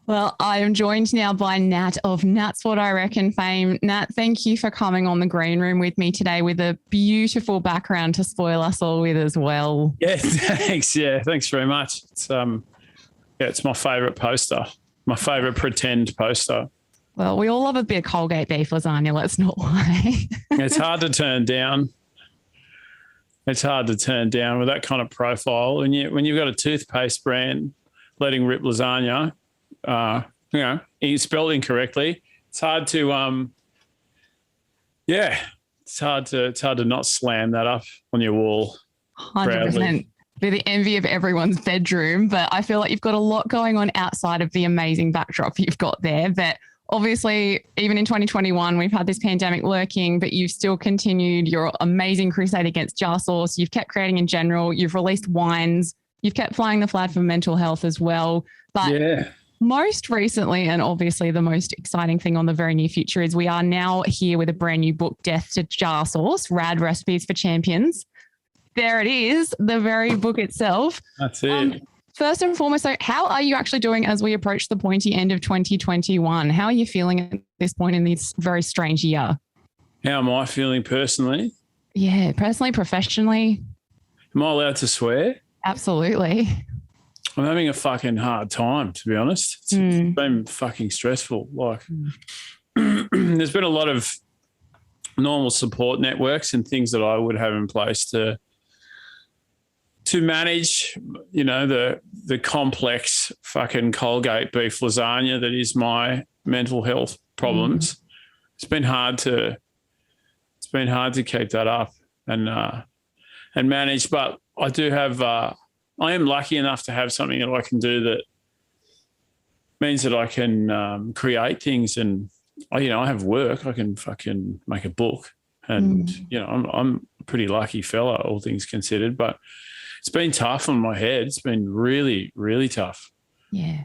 Well, I am joined now by Nat of Nat's What I Reckon fame. Nat, thank you for coming on the green room with me today with a beautiful background to spoil us all with as well. Yeah, thanks. Yeah, thanks very much. It's my favourite poster, my favourite pretend poster. Well, we all love a bit of Colgate beef lasagna, let's not lie. It's hard to turn down. It's hard to turn down with that kind of profile. And when you've got a toothpaste brand letting rip lasagna, it's spelled incorrectly. It's hard to, it's hard to not slam that up on your wall. 100%. Be the envy of everyone's bedroom, but I feel like you've got a lot going on outside of the amazing backdrop you've got there. But obviously, even in 2021, we've had this pandemic lurking, but you've still continued your amazing crusade against jar sauce. You've kept creating in general. You've released wines. You've kept flying the flag for mental health as well. But most recently, and obviously the most exciting thing on the very near future, is we are now here with a brand new book, Death to Jar Sauce, Rad Recipes for Champions. There it is, the very book itself. That's it. First and foremost, so how are you actually doing as we approach the pointy end of 2021? How are you feeling at this point in this very strange year? How am I feeling personally? Yeah, personally, professionally. Am I allowed to swear? Absolutely. I'm having a fucking hard time, to be honest. It's been fucking stressful. There's been a lot of normal support networks and things that I would have in place to manage, the complex fucking Colgate beef lasagna that is my mental health problems. It's been hard to keep that up and manage, but I do have. I am lucky enough to have something that I can do that means that I can create things, and I have work. I can fucking make a book, and I'm a pretty lucky fella, all things considered. But it's been tough on my head. It's been really, really tough. Yeah.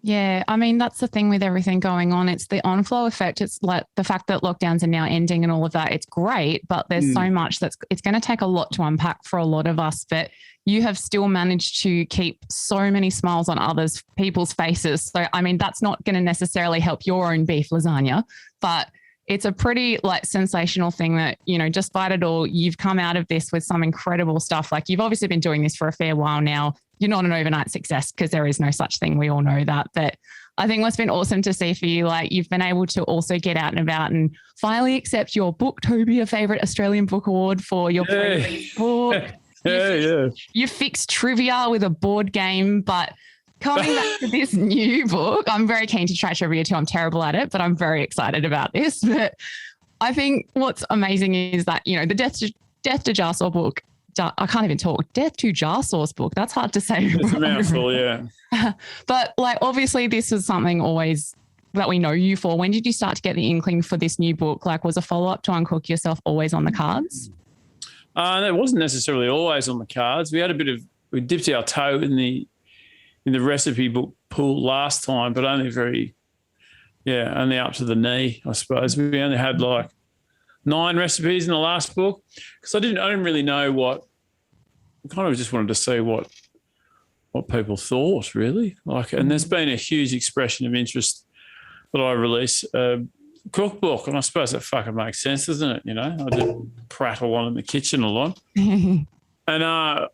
Yeah, I mean, that's the thing with everything going on. It's the on-flow effect. It's like the fact that lockdowns are now ending and all of that. It's great, but there's so much it's going to take a lot to unpack for a lot of us. But you have still managed to keep so many smiles on people's faces. So, I mean, that's not going to necessarily help your own beef lasagna, but it's a pretty sensational thing that, despite it all, you've come out of this with some incredible stuff. Like, you've obviously been doing this for a fair while now. You're not an overnight success because there is no such thing. We all know that. But I think what's been awesome to see for you, you've been able to also get out and about and finally accept your Booktober, favorite Australian book award for your previous book. You fixed trivia with a board game, but coming back to this new book, I'm very keen to try trivia too. I'm terrible at it, but I'm very excited about this. But I think what's amazing is that, the Death to Jar Sauce book, I can't even talk, Death to Jar Sauce book. That's hard to say. It's a mouthful, yeah. But obviously this is something always that we know you for. When did you start to get the inkling for this new book? Was a follow-up to Uncook Yourself always on the cards? That wasn't necessarily always on the cards. We dipped our toe in the recipe book pool last time, but only only up to the knee, I suppose. We only had 9 recipes in the last book because I didn't really know what. I kind of just wanted to see what people thought, really. And there's been a huge expression of interest that I release a cookbook, and I suppose that fucking makes sense, doesn't it? I just prattle on in the kitchen a lot, and I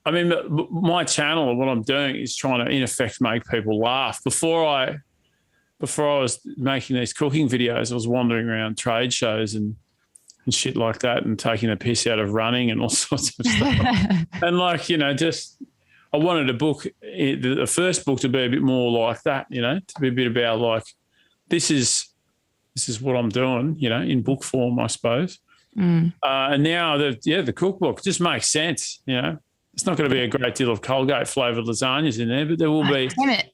mean, my channel, what I'm doing is trying to, in effect, make people laugh. Before I was making these cooking videos, I was wandering around trade shows and shit like that and taking the piss out of running and all sorts of stuff. And just I wanted the first book to be a bit more like that, to be a bit about this is what I'm doing, in book form, I suppose. And now the cookbook just makes sense, It's not going to be a great deal of Colgate flavoured lasagnas in there, but there will be. Damn it.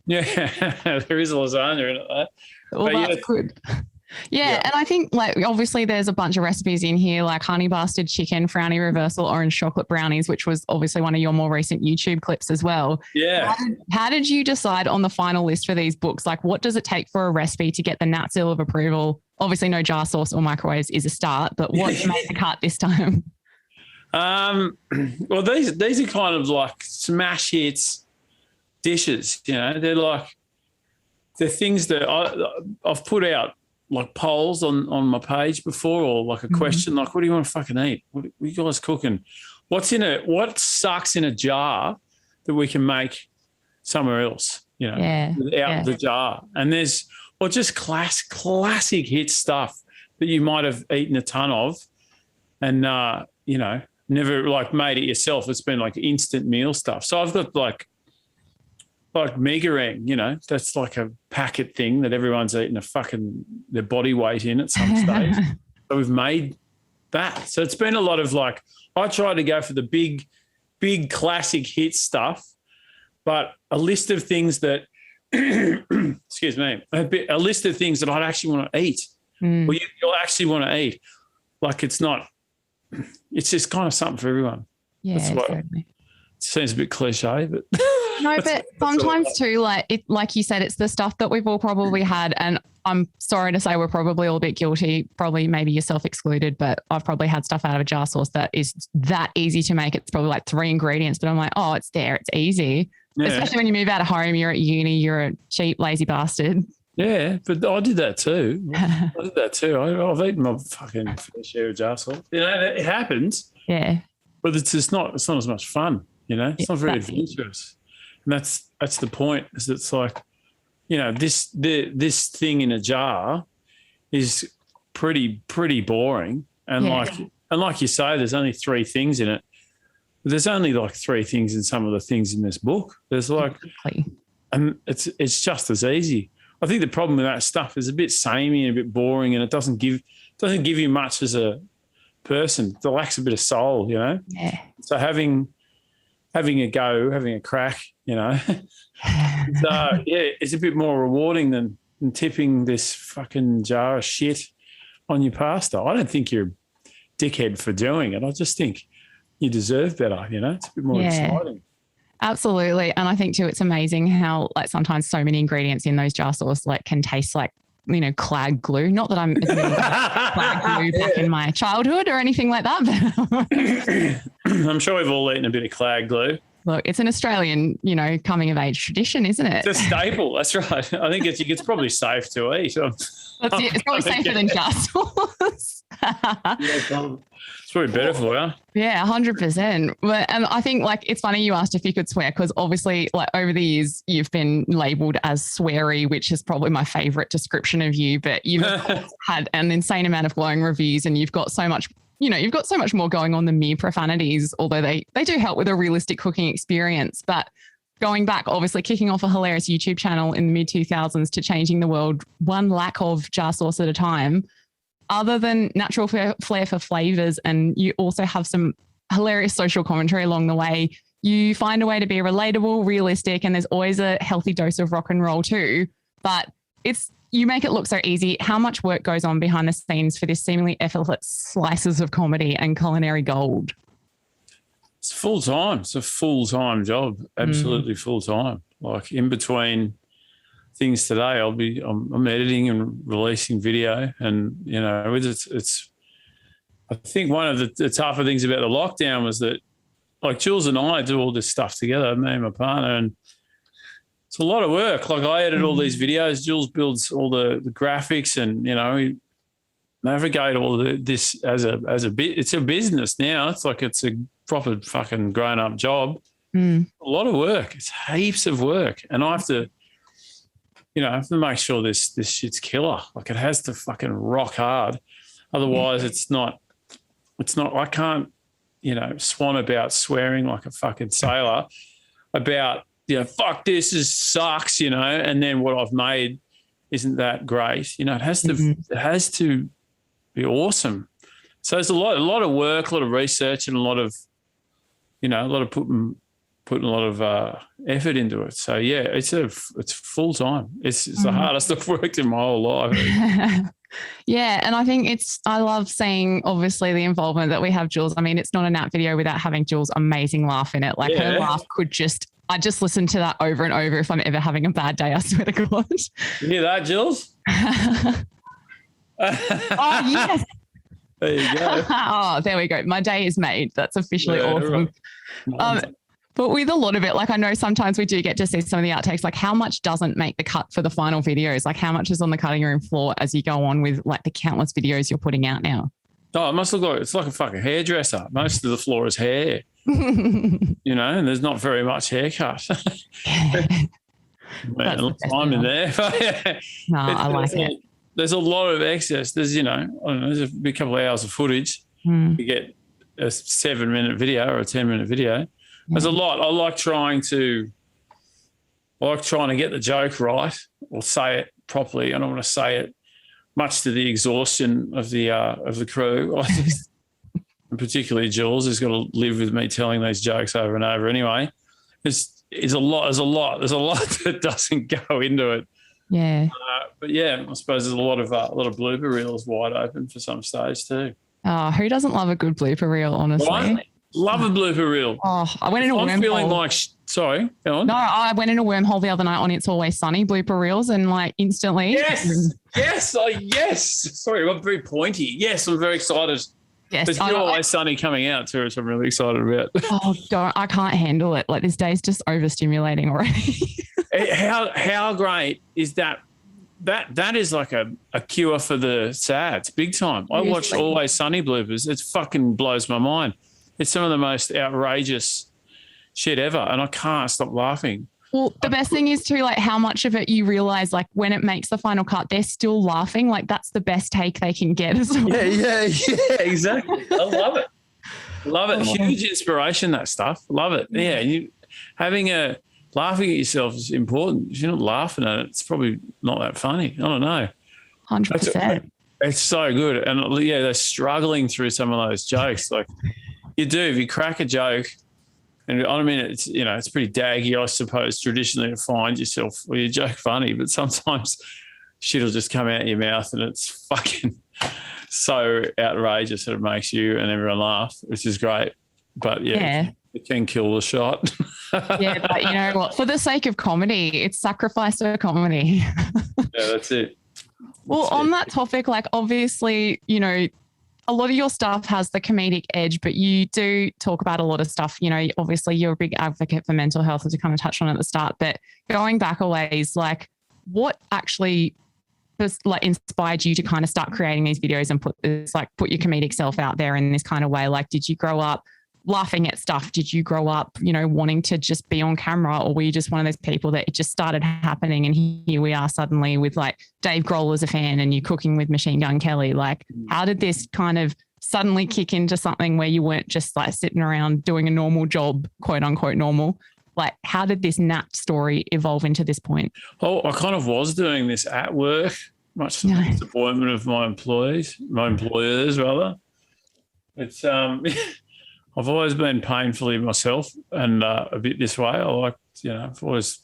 Yeah, there is a lasagna in it, though. Well, But that's good. Yeah, and I think like obviously there's a bunch of recipes in here like honey bastard chicken, frowny reversal, orange chocolate brownies, which was obviously one of your more recent YouTube clips as well. Yeah. How did you decide on the final list for these books? Like what does it take for a recipe to get the nat seal of approval? Obviously no jar sauce or microwaves is a start, but what made the cut this time? Well, these are kind of like smash hits dishes, you know. They're things that I've put out like polls on my page before, or like a question like, what do you want to fucking eat? What are you guys cooking? What's in it? What sucks in a jar that we can make somewhere else, you know, out the jar? And there's just classic hit stuff that you might have eaten a ton of and, you know, never like made it yourself. It's been like instant meal stuff. So I've got like meagorine, you know, that's like a packet thing that everyone's eating their body weight in at some stage. So we've made that. So it's been a lot of like, I try to go for the big classic hit stuff, but a list of things that, excuse me, a list of things that I'd actually want to eat. Well, you'll actually want to eat. Like it's just kind of something for everyone. Yeah, certainly. It seems a bit cliche, but no, but sometimes too, like you said, it's the stuff that we've all probably had, and I'm sorry to say we're probably all a bit guilty, probably maybe yourself excluded, but I've probably had stuff out of a jar sauce that is that easy to make. It's probably like 3 ingredients, but I'm like, oh, it's there, it's easy. Yeah. Especially when you move out of home, you're at uni, you're a cheap, lazy bastard. Yeah, but I did that too. I've eaten my fucking fair share of jar sauce. You know, it happens. Yeah. But it's not as much fun, you know. It's not very adventurous. And that's the point, is it's like, you know, this thing in a jar is pretty boring. And like you say, there's only 3 things in it. But there's only like 3 things in some of the things in this book. There's like and it's just as easy. I think the problem with that stuff is a bit samey and a bit boring, and it doesn't give you much as a person. It lacks a bit of soul, you know. Yeah. So having a crack, you know, it's a bit more rewarding than tipping this fucking jar of shit on your pasta. I don't think you're a dickhead for doing it. I just think you deserve better, you know. It's a bit more exciting. Absolutely. And I think too, it's amazing how like sometimes so many ingredients in those jar sauce like can taste like, you know, clag glue. Not that I'm clag glue back in my childhood or anything like that. But I'm sure we've all eaten a bit of clag glue. Look, it's an Australian, you know, coming of age tradition, isn't it? It's a staple. That's right. I think it's probably safe to eat. It's probably safer than jar sauce. It's probably better for you. Yeah, 100%. And I think like it's funny you asked if you could swear, because obviously like over the years you've been labelled as sweary, which is probably my favourite description of you. But you've had an insane amount of glowing reviews, and you've got so much, you know, you've got so much more going on than mere profanities, although they do help with a realistic cooking experience. But going back, obviously kicking off a hilarious YouTube channel in the mid-2000s to changing the world one lack of jar sauce at a time, other than natural flair for flavors, and you also have some hilarious social commentary along the way, you find a way to be relatable, realistic, and there's always a healthy dose of rock and roll too. But you make it look so easy. How much work goes on behind the scenes for this seemingly effortless slices of comedy and culinary gold? It's full time. It's a full-time job. Absolutely full-time. Like in between things today, I'm editing and releasing video, and you know, it's I think one of the tougher things about the lockdown was that like Jules and I do all this stuff together, me and my partner, and it's a lot of work. Like I edit all these videos, Jules builds all the graphics, and you know, we navigate all this as a bit. It's a business now. It's like it's a proper fucking grown-up job. A lot of work. It's heaps of work, and I have to make sure this shit's killer. Like it has to fucking rock hard. Otherwise it's not, I can't, you know, swan about swearing like a fucking sailor about, you know, fuck this sucks, you know, and then what I've made isn't that great. You know, it has to be awesome. So there's a lot of work, a lot of research, and a lot of putting putting a lot of effort into it. So yeah, it's full time. It's the hardest I've worked in my whole life. Yeah. And I think I love seeing obviously the involvement that we have Jules. I mean, it's not a Nat video without having Jules' amazing laugh in it. Like her laugh I just listen to that over and over if I'm ever having a bad day, I swear to God. You hear that, Jules? Oh, yes. There you go. Oh, there we go. My day is made. That's officially awesome. Right. But with a lot of it, like I know sometimes we do get to see some of the outtakes, like how much doesn't make the cut for the final videos? Like how much is on the cutting room floor as you go on with like the countless videos you're putting out now? Oh, it must look like it's like a fucking hairdresser. Most of the floor is hair, and there's not very much haircut. Man, a lot of time in there. No, I like it. There's a lot of excess. There's, I don't know, there's a couple of hours of footage. You get a 7-minute video or a 10-minute video. There's a lot. I like trying to get the joke right or say it properly. I don't want to say it much to the exhaustion of the crew. And particularly Jules, who's got to live with me telling these jokes over and over. Anyway, there's a lot that doesn't go into it. Yeah. But yeah, I suppose there's a lot of blooper reels wide open for some stage too. Oh, who doesn't love a good blooper reel? Honestly, right? Love a blooper reel. Oh, I went in a wormhole. I'm feeling like sorry, go on. No, I went in a wormhole the other night on It's Always Sunny blooper reels, and like instantly. Yes. Sorry, I'm very pointy. Yes, I'm very excited. Yes, there's Always Sunny coming out too, which I'm really excited about. Oh, I can't handle it. Like this day's just overstimulating already. How great is that? That is like a cure for the sads, big time. I watch Always Sunny bloopers. It fucking blows my mind. It's some of the most outrageous shit ever, and I can't stop laughing. Well, the best thing is too, like how much of it you realize, like when it makes the final cut, they're still laughing. Like that's the best take they can get as well. Yeah, exactly. I love it. Love it. Huge inspiration, that stuff. Love it. Yeah, laughing at yourself is important. If you're not laughing at it, it's probably not that funny. I don't know. 100%. It's so good. And yeah, they're struggling through some of those jokes. Like you do, if you crack a joke, and I mean, it's pretty daggy, I suppose, traditionally to find yourself or your joke funny, but sometimes shit will just come out of your mouth and it's fucking so outrageous that it makes you and everyone laugh, which is great. But yeah. It can kill the shot. Yeah, but you know what? For the sake of comedy, it's sacrifice for comedy. Yeah, that's it. On that topic, like obviously, a lot of your stuff has the comedic edge, but you do talk about a lot of stuff. Obviously you're a big advocate for mental health, as you kind of touched on at the start, but going back a ways, like what actually just like inspired you to kind of start creating these videos and put your comedic self out there in this kind of way? Like, did you grow up laughing at stuff? Did you grow up, wanting to just be on camera, or were you just one of those people that it just started happening and here we are suddenly with like Dave Grohl as a fan and you cooking with Machine Gun Kelly? Like, how did this kind of suddenly kick into something where you weren't just like sitting around doing a normal job, quote unquote normal? Like, how did this Nat story evolve into this point? Oh, I kind of was doing this at work, much to the disappointment of my employers rather. It's I've always been painfully myself and a bit this way. I like, I've always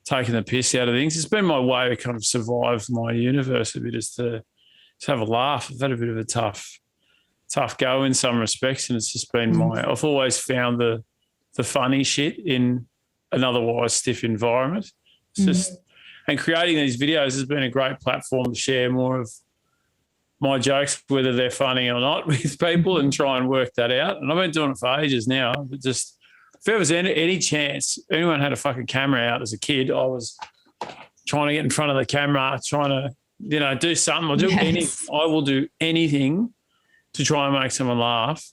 taken the piss out of things. It's been my way to kind of survive my universe a bit, is to have a laugh. I've had a bit of a tough go in some respects, and it's just been I've always found the funny shit in an otherwise stiff environment. It's just, and creating these videos has been a great platform to share more of my jokes, whether they're funny or not, with people and try and work that out. And I've been doing it for ages now. But just if there was any chance anyone had a fucking camera out as a kid, I was trying to get in front of the camera, trying to, do something. I will do anything to try and make someone laugh.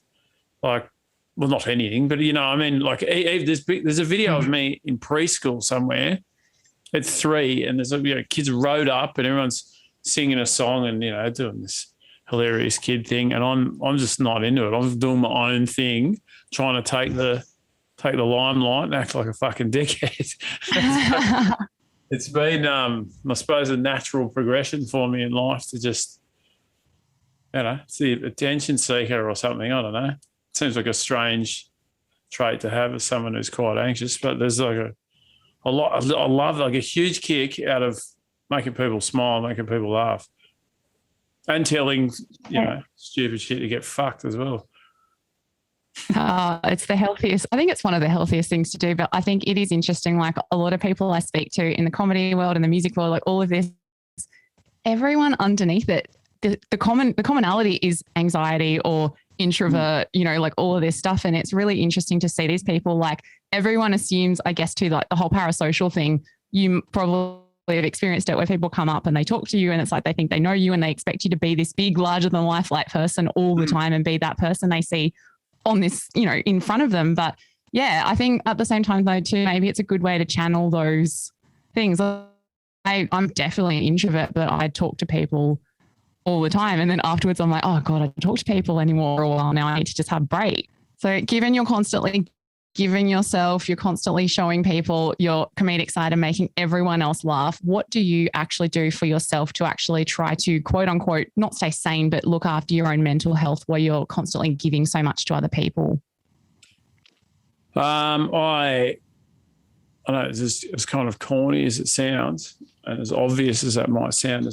Like, well, not anything, but, like there's a video of me in preschool somewhere at 3 and there's kids rode up and everyone's singing a song and, doing this hilarious kid thing. And I'm just not into it. I'm doing my own thing, trying to take the limelight and act like a fucking dickhead. It's been, I suppose, a natural progression for me in life to just, it's the attention seeker or something. I don't know. It seems like a strange trait to have as someone who's quite anxious. But there's like I love like a huge kick out of making people smile, making people laugh, and telling, stupid shit to get fucked as well. It's the healthiest. I think it's one of the healthiest things to do, but I think it is interesting. Like a lot of people I speak to in the comedy world and the music world, like all of this, everyone underneath it, the commonality is anxiety or introvert, like all of this stuff. And it's really interesting to see these people, like everyone assumes, I guess, too, like the whole parasocial thing, you probably have experienced it where people come up and they talk to you and it's like they think they know you and they expect you to be this big, larger than life like person all the time and be that person they see on this, in front of them. But yeah, I think at the same time though too, maybe it's a good way to channel those things. I'm definitely an introvert, but I talk to people all the time. And then afterwards I'm like, oh God, I don't talk to people anymore for a while now. I need to just have a break. So given you're constantly giving yourself, you're constantly showing people your comedic side and making everyone else laugh, what do you actually do for yourself to actually try to quote unquote, not stay sane, but look after your own mental health where you're constantly giving so much to other people? I know it's kind of corny as it sounds and as obvious as that might sound,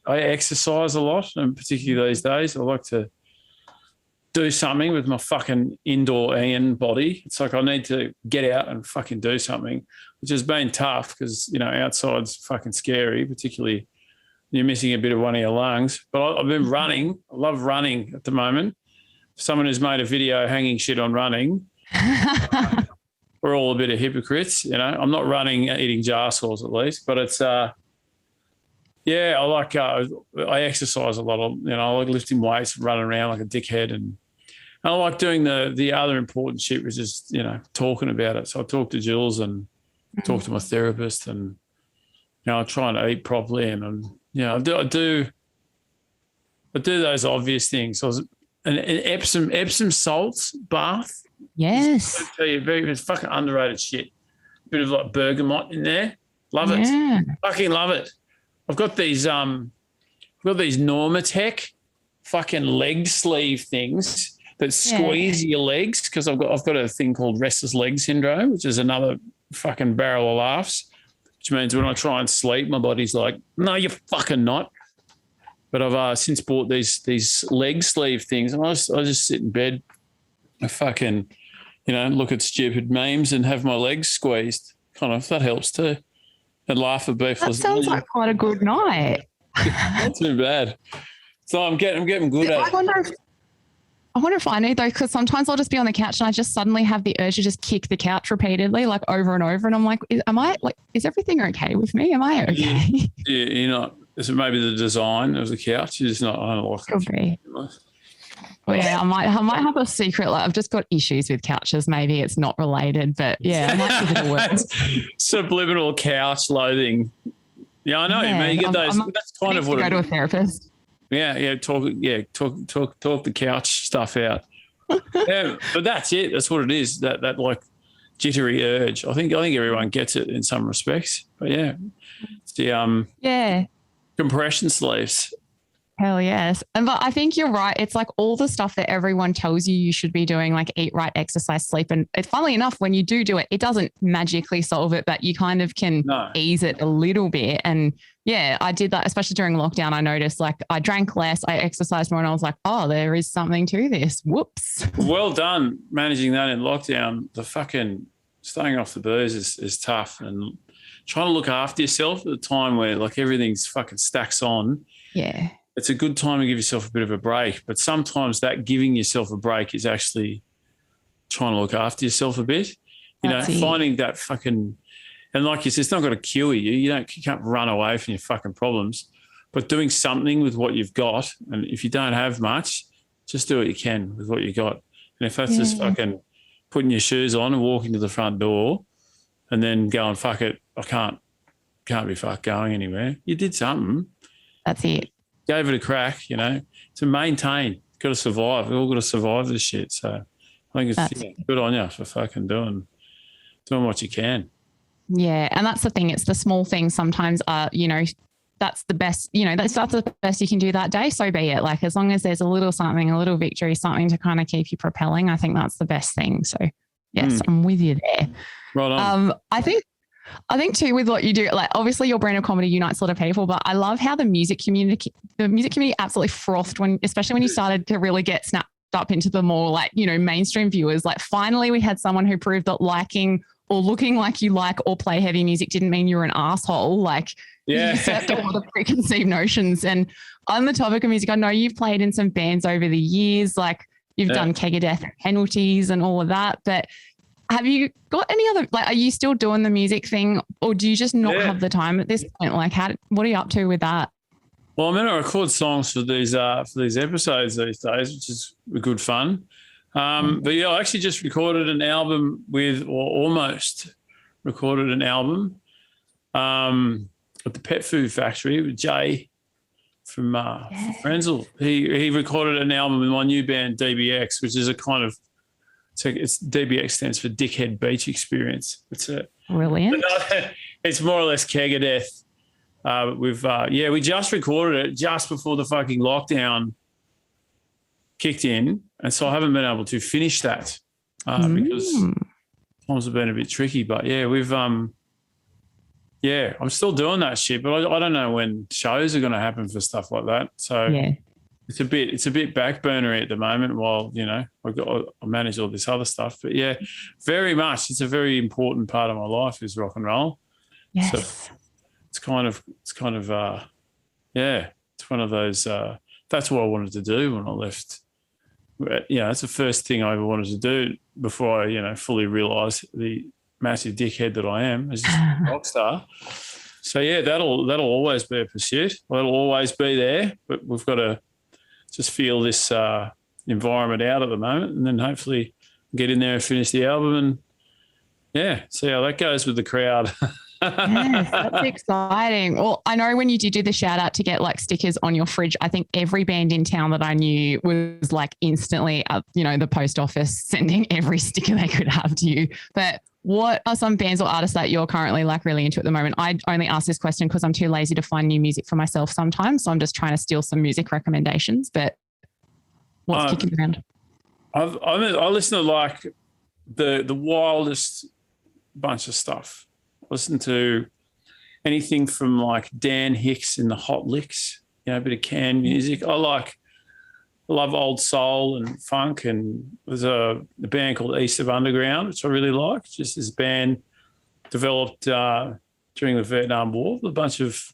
I exercise a lot, and particularly these days, I like to do something with my fucking indoor Ian body. It's like I need to get out and fucking do something, which has been tough because, outside's fucking scary, particularly you're missing a bit of one of your lungs. But I've been running. I love running at the moment. Someone who's made a video hanging shit on running, we're all a bit of hypocrites, I'm not running eating jar sauce at least, but it's I exercise a lot. I like lifting weights, running around like a dickhead, and I like doing the other important shit, which is talking about it. So I talk to Jules and talk to my therapist, and I'm trying to eat properly, and I do those obvious things. So an Epsom salts bath. Yes. I tell you, it's fucking underrated shit. Bit of like bergamot in there. Love it. Yeah. Fucking love it. I've got these Normatec fucking leg sleeve things that squeeze your legs, because I've got a thing called restless leg syndrome, which is another fucking barrel of laughs, which means when I try and sleep, my body's like, no, you're fucking not. But I've since bought these leg sleeve things, and I just sit in bed, I fucking, look at stupid memes and have my legs squeezed. Kind of, that helps too. And laugh at beef. That sounds like quite a good night. Not too bad. So I'm getting good at it. I wonder if I need though, because sometimes I'll just be on the couch and I just suddenly have the urge to just kick the couch repeatedly, like over and over. And I'm like, is everything okay with me? Am I okay? Yeah, you're not. Is it maybe the design of the couch? You're just not. I don't like it. Could be. Well, yeah, I might have a secret. Like, I've just got issues with couches. Maybe it's not related, but yeah, I might give it a word. Subliminal couch loathing. Yeah, I know. Yeah, man, you get those. That's kind of what. Go to a therapist. Yeah, talk the couch stuff out. Yeah, but that's it. That's what it is. That like jittery urge. I think everyone gets it in some respects. But yeah, it's the compression sleeves. Hell yes. But I think you're right. It's like all the stuff that everyone tells you should be doing, like eat right, exercise, sleep. And funnily enough, when you do it, it doesn't magically solve it, but you kind of can ease it a little bit. And yeah, I did that, especially during lockdown. I noticed like I drank less, I exercised more, and I was like, oh, there is something to this. Whoops. Well done managing that in lockdown. The fucking staying off the booze is tough, and trying to look after yourself at a time where like everything's fucking stacks on. Yeah. It's a good time to give yourself a bit of a break, but sometimes that giving yourself a break is actually trying to look after yourself a bit. Finding that fucking, and like you said, it's not going to cure you. You can't run away from your fucking problems, but doing something with what you've got. And if you don't have much, just do what you can with what you got. And if that's just fucking putting your shoes on and walking to the front door and then going, fuck it, I can't be fucked going anywhere. You did something. That's it. Gave it a crack, to maintain. Got to survive. We've all got to survive this shit. So I think it's good on you for fucking doing what you can. Yeah. And that's the thing. It's the small things sometimes are, that's the best, that's the best you can do that day. So be it. Like as long as there's a little something, a little victory, something to kind of keep you propelling, I think that's the best thing. So Yes, I'm with you there. Right on. I think too, with what you do, like obviously your brand of comedy unites a lot of people, but I love how the music community absolutely frothed especially when you started to really get snapped up into the more like, mainstream viewers. Like finally we had someone who proved that liking or looking like you like or play heavy music didn't mean you're an asshole. Like you set all the preconceived notions. And on the topic of music, I know you've played in some bands over the years, like you've done Keg of Death penalties and all of that, but have you got any other, like, are you still doing the music thing or do you just not have the time at this point? Like what are you up to with that? Well, I'm going to record songs for these episodes these days, which is good fun. But yeah, I actually just recorded an album almost recorded an album at the Pet Food Factory with Jay from Frenzel. He recorded an album with my new band DBX, which is a kind of, it's DBX stands for Dickhead Beach Experience. It's brilliant. It's more or less Keg of Death. We just recorded it just before the fucking lockdown kicked in, and so I haven't been able to finish that because times have been a bit tricky. But I'm still doing that shit, but I don't know when shows are going to happen for stuff like that. So it's a bit backburnery at the moment while I manage all this other stuff. But very much, it's a very important part of my life is rock and roll. Yes. So it's one of those. That's what I wanted to do when I left. That's the first thing I ever wanted to do before I, fully realised the massive dickhead that I am as a rock star. So that'll always be a pursuit. That'll always be there, but we've got to just feel this environment out at the moment, and then hopefully get in there and finish the album, and see how that goes with the crowd. Yes, that's exciting. Well, I know when you did do the shout out to get like stickers on your fridge, I think every band in town that I knew was like instantly the post office sending every sticker they could have to you. But what are some bands or artists that you're currently like really into at the moment? I only ask this question because I'm too lazy to find new music for myself sometimes. So I'm just trying to steal some music recommendations, but what's kicking around? I listen to like the wildest bunch of stuff. Listen to anything from like Dan Hicks and the Hot Licks, a bit of canned music. I love old soul and funk, and there's a band called East of Underground, which I really like. Just this band developed during the Vietnam War with a bunch of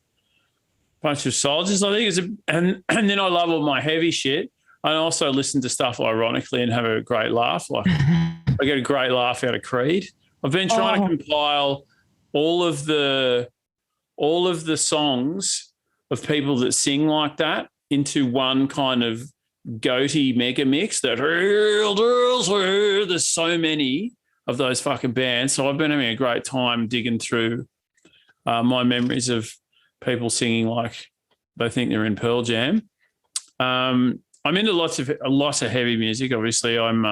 soldiers, I think. And then I love all my heavy shit. I also listen to stuff ironically and have a great laugh. Like I get a great laugh out of Creed. I've been trying to compile all of the songs of people that sing like that into one kind of goatee mega mix that there's so many of those fucking bands. So I've been having a great time digging through my memories of people singing like they think they're in Pearl Jam. I'm into lots of heavy music. Obviously, I'm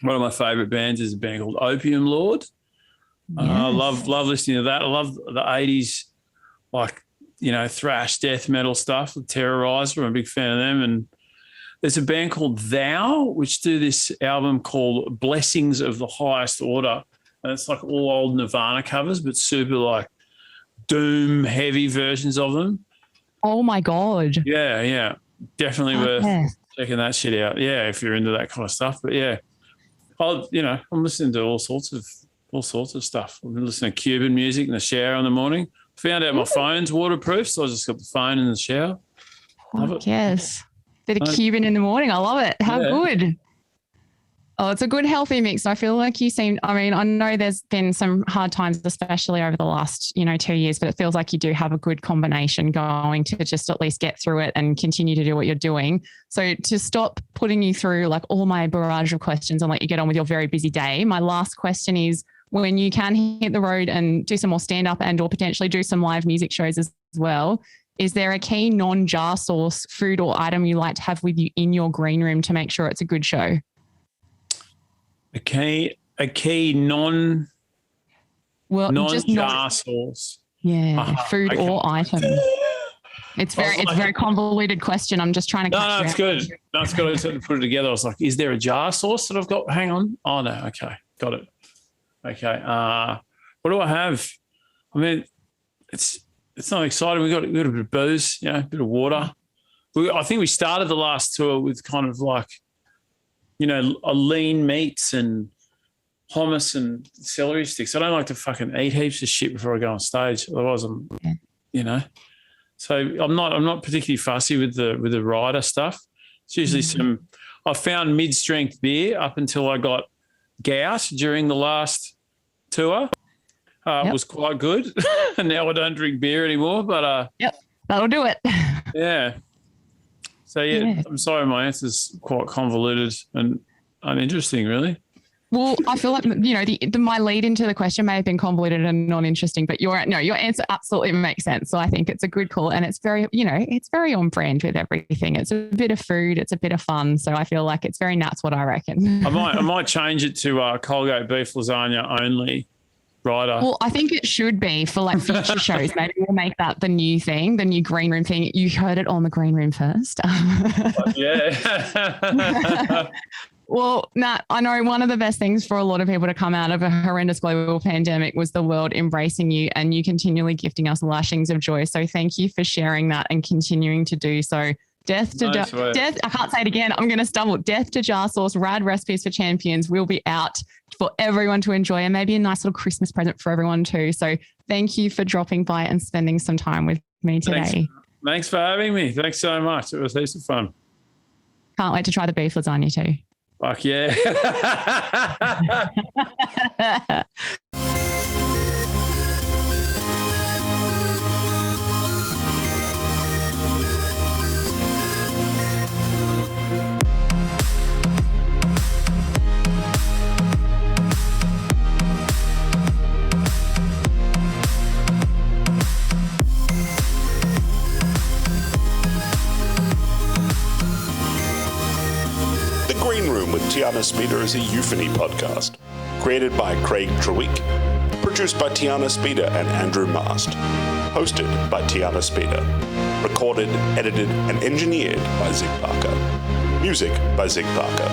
one of my favourite bands is a band called Opium Lord. Yes. I love listening to that. I love the 80s, like, thrash, death metal stuff. Terrorizer, I'm a big fan of them. And there's a band called Thou, which do this album called Blessings of the Highest Order. And it's like all old Nirvana covers, but super like doom heavy versions of them. Oh my God. Yeah. Definitely worth checking that shit out. Yeah, if you're into that kind of stuff. But I'm listening to all sorts of stuff. I've been listening to Cuban music in the shower in the morning. Found out my phone's waterproof, so I just got the phone in the shower. Love it. Yes. Bit of Cuban in the morning. I love it. How good. Oh, it's a good healthy mix. I feel like I know there's been some hard times, especially over the last, 2 years, but it feels like you do have a good combination going to just at least get through it and continue to do what you're doing. So to stop putting you through like all my barrage of questions and let you get on with your very busy day, my last question is, when you can hit the road and do some more stand-up and or potentially do some live music shows as well, is there a key non-jar sauce food or item you like to have with you in your green room to make sure it's a good show? A key non-jar sauce. Yeah, food or item. It's very convoluted question. I'm just trying to catch it's good. No, it's good to put it together. I was like, is there a jar sauce that I've got? Hang on. Oh, no, okay. Got it. Okay. What do I have? I mean, it's not exciting. We got a bit of booze, a bit of water. I think we started the last tour with kind of like, a lean meats and hummus and celery sticks. I don't like to fucking eat heaps of shit before I go on stage. Otherwise, So I'm not particularly fussy with the rider stuff. It's usually I found mid-strength beer up until I got gout during the last tour. It was quite good. And now I don't drink beer anymore, but that'll do it. Yeah. So I'm sorry my answer's quite convoluted and uninteresting, really. Well, I feel like, my lead into the question may have been convoluted and non-interesting, but your answer absolutely makes sense. So I think it's a good call, and it's very, it's very on brand with everything. It's a bit of food, it's a bit of fun. So I feel like it's very nuts what I reckon. I might change it to Colgate beef lasagna only. Rider. Well, I think it should be for like future shows. Maybe we'll make that the new thing, the new green room thing. You heard it on the green room first. Yeah. Well, Nat, I know one of the best things for a lot of people to come out of a horrendous global pandemic was the world embracing you, and you continually gifting us lashings of joy. So thank you for sharing that and continuing to do so. Death, I can't say it again. I'm going to stumble. Death to Jar Sauce, Rad Recipes for Champions will be out for everyone to enjoy, and maybe a nice little Christmas present for everyone too. So thank you for dropping by and spending some time with me today. Thanks for having me. Thanks so much. It was heaps of fun. Can't wait to try the beef lasagna too. Fuck yeah. Tiana Speter is a euphony podcast, created by Craig Treweek, produced by Tiana Speter and Andrew Mast, hosted by Tiana Speter, recorded, edited, and engineered by Zig Parker, music by Zig Parker.